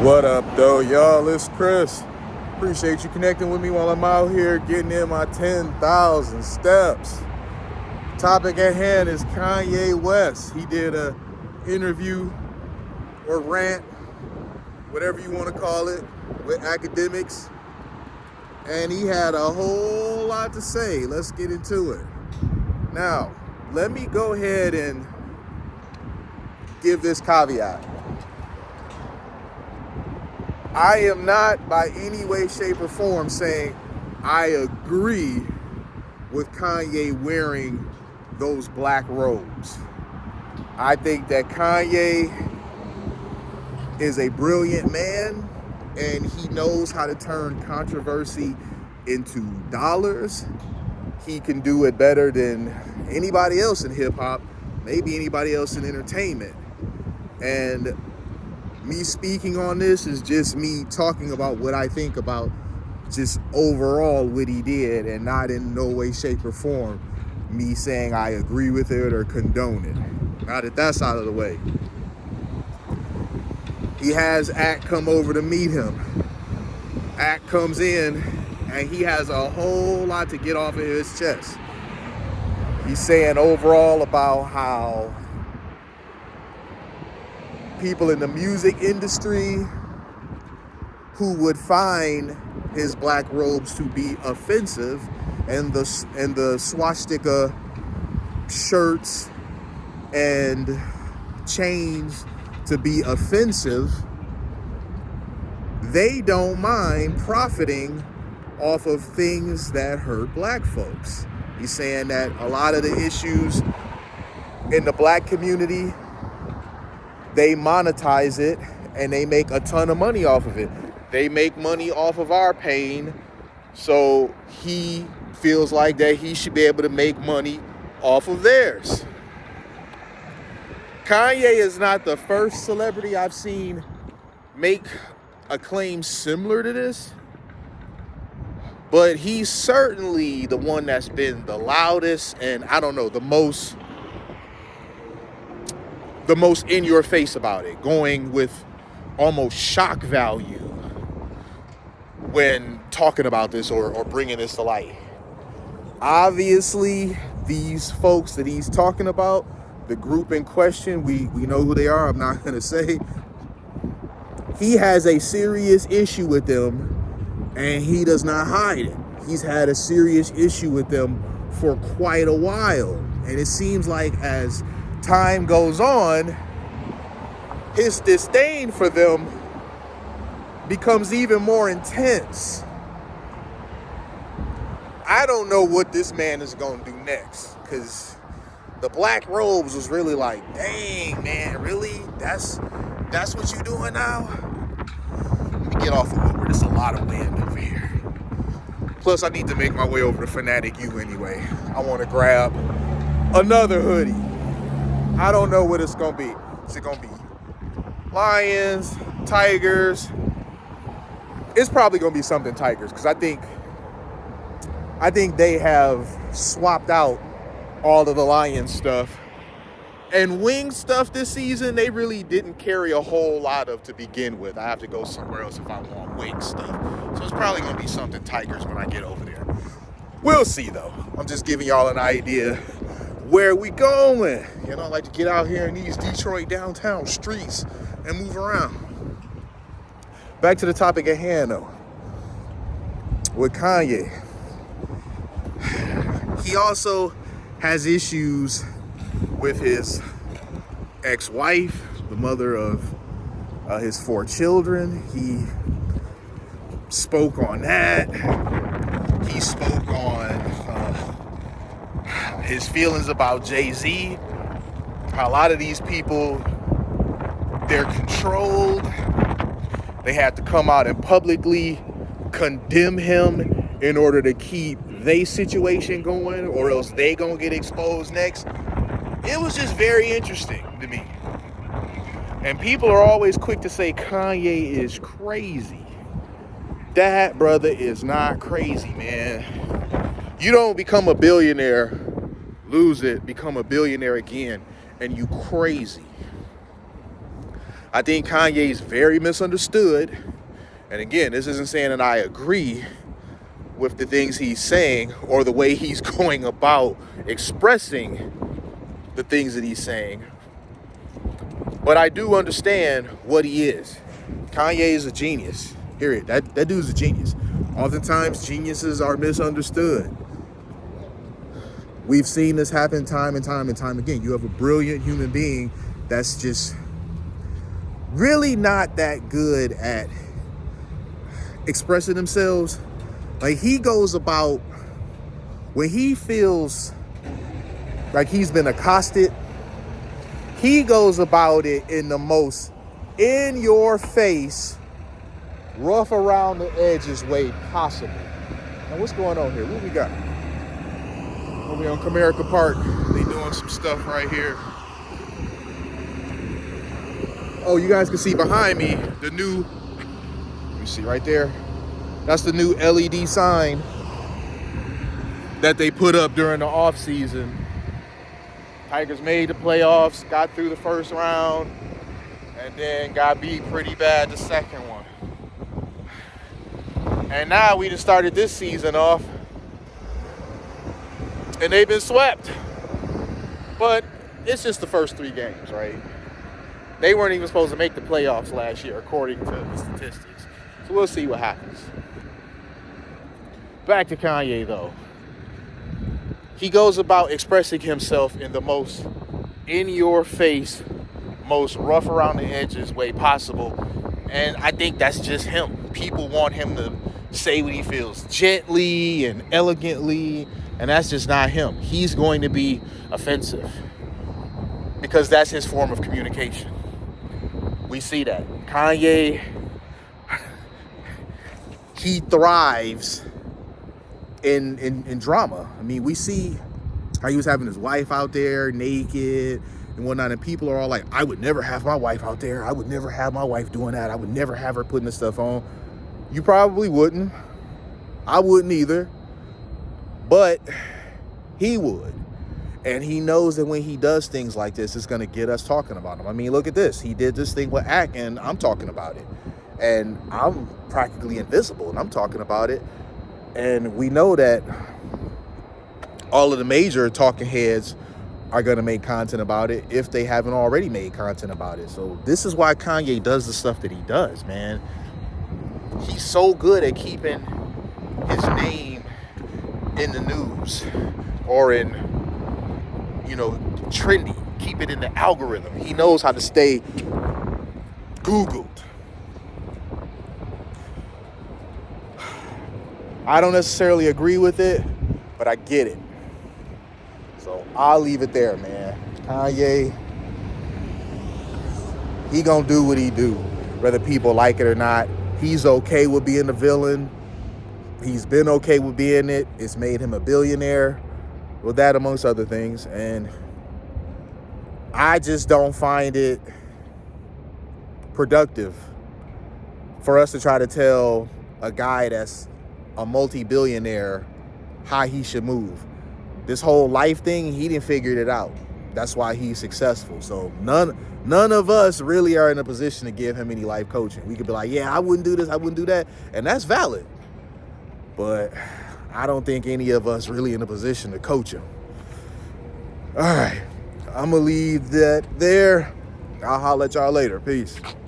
What up, though, y'all? It's Chris. Appreciate you connecting with me while I'm out here getting in my 10,000 steps. Topic at hand is Kanye West. He did a interview or rant, whatever you want to call it, with Akademiks. And he had a whole lot to say. Let's get into it. Now, let me go ahead and give this caveat. I am not by any way, shape, or form saying I agree with Kanye wearing those black robes. I think that Kanye is a brilliant man and he knows how to turn controversy into dollars. He can do it better than anybody else in hip hop, maybe anybody else in entertainment. And me speaking on this is just me talking about what I think about just overall what he did, and not in no way, shape, or form me saying I agree with it or condone it. Now that that's out of the way, he has Act come over to meet him. Act comes in and he has a whole lot to get off of his chest. He's saying overall about how people in the music industry who would find his black robes to be offensive and the swastika shirts and chains to be offensive, they don't mind profiting off of things that hurt black folks. He's saying that a lot of the issues in the black community, they monetize it and they make a ton of money off of it. They make money off of our pain, so he feels like that he should be able to make money off of theirs. Kanye is not the first celebrity I've seen make a claim similar to this, but he's certainly the one that's been the loudest and, I don't know, the most in your face about it, going with almost shock value when talking about this or bringing this to light. Obviously, these folks that he's talking about, the group in question, we know who they are, I'm not going to say. He has a serious issue with them and he does not hide it. He's had a serious issue with them for quite a while. And it seems like as time goes on, his disdain for them becomes even more intense. I don't know what this man is going to do next, because the black robes was really like, dang, man, really? That's what you doing now? Let me get off of Uber. There's a lot of wind over here. Plus, I need to make my way over to Fanatic U anyway. I want to grab another hoodie. I don't know what it's going to be. Is it going to be lions, tigers? It's probably going to be something tigers, because I think they have swapped out all of the lion stuff. And wing stuff this season, they really didn't carry a whole lot of to begin with. I have to go somewhere else if I want wing stuff. So it's probably going to be something tigers when I get over there. We'll see, though. I'm just giving y'all an idea where we going. You know, I like to get out here in these Detroit downtown streets and move around. Back to the topic at hand, though. With Kanye, he also has issues with his ex-wife, the mother of his 4 children. He spoke on that. He spoke on his feelings about Jay-Z. How a lot of these people, they're controlled. They have to come out and publicly condemn him in order to keep their situation going, or else they gonna get exposed next. It was just very interesting to me. And people are always quick to say Kanye is crazy. That brother is not crazy, man. You don't become a billionaire, lose it, become a billionaire again, and you crazy. I think Kanye is very misunderstood. And again, this isn't saying that I agree with the things he's saying or the way he's going about expressing the things that he's saying. But I do understand what he is. Kanye is a genius. Period. That dude's a genius. Oftentimes, geniuses are misunderstood. We've seen this happen time and time and time again. You have a brilliant human being that's just really not that good at expressing themselves. Like, he goes about, when he feels like he's been accosted, he goes about it in the most in your face, rough around the edges way possible. Now, what's going on here? What we got? Over on Comerica Park, they doing some stuff right here. Oh, you guys can see behind me the new, you see right there, that's the new LED sign that they put up during the off season. Tigers made the playoffs, got through the first round, and then got beat pretty bad the second one. And now we just started this season off, and they've been swept. But it's just the first 3 games, right? They weren't even supposed to make the playoffs last year, according to the statistics. So we'll see what happens. Back to Kanye, though. He goes about expressing himself in the most in-your-face, most rough around the edges way possible. And I think that's just him. People want him to say what he feels gently and elegantly, and that's just not him. He's going to be offensive because that's his form of communication. We see that. Kanye, he thrives in drama. I mean, we see how he was having his wife out there naked and whatnot, and people are all like, I would never have my wife out there. I would never have my wife doing that. I would never have her putting this stuff on. You probably wouldn't. I wouldn't either. But he would. And he knows that when he does things like this, it's going to get us talking about him. I mean, look at this. He did this thing with Ak, and I'm talking about it. And I'm practically invisible, and I'm talking about it. And we know that all of the major talking heads are going to make content about it if they haven't already made content about it. So this is why Kanye does the stuff that he does, man. He's so good at keeping his name in the news or in, trendy. Keep it in the algorithm. He knows how to stay Googled. I don't necessarily agree with it, but I get it. So I'll leave it there, man. Kanye, he gonna do what he do, whether people like it or not. He's okay with being the villain. He's been okay with being it. It's made him a billionaire. Well, that amongst other things. And I just don't find it productive for us to try to tell a guy that's a multi-billionaire how he should move. This whole life thing, he didn't figure it out. That's why he's successful. So none of us really are in a position to give him any life coaching. We could be like, yeah, I wouldn't do this, I wouldn't do that. And that's valid. But I don't think any of us really in a position to coach him. All right, I'm going to leave that there. I'll holler at y'all later. Peace.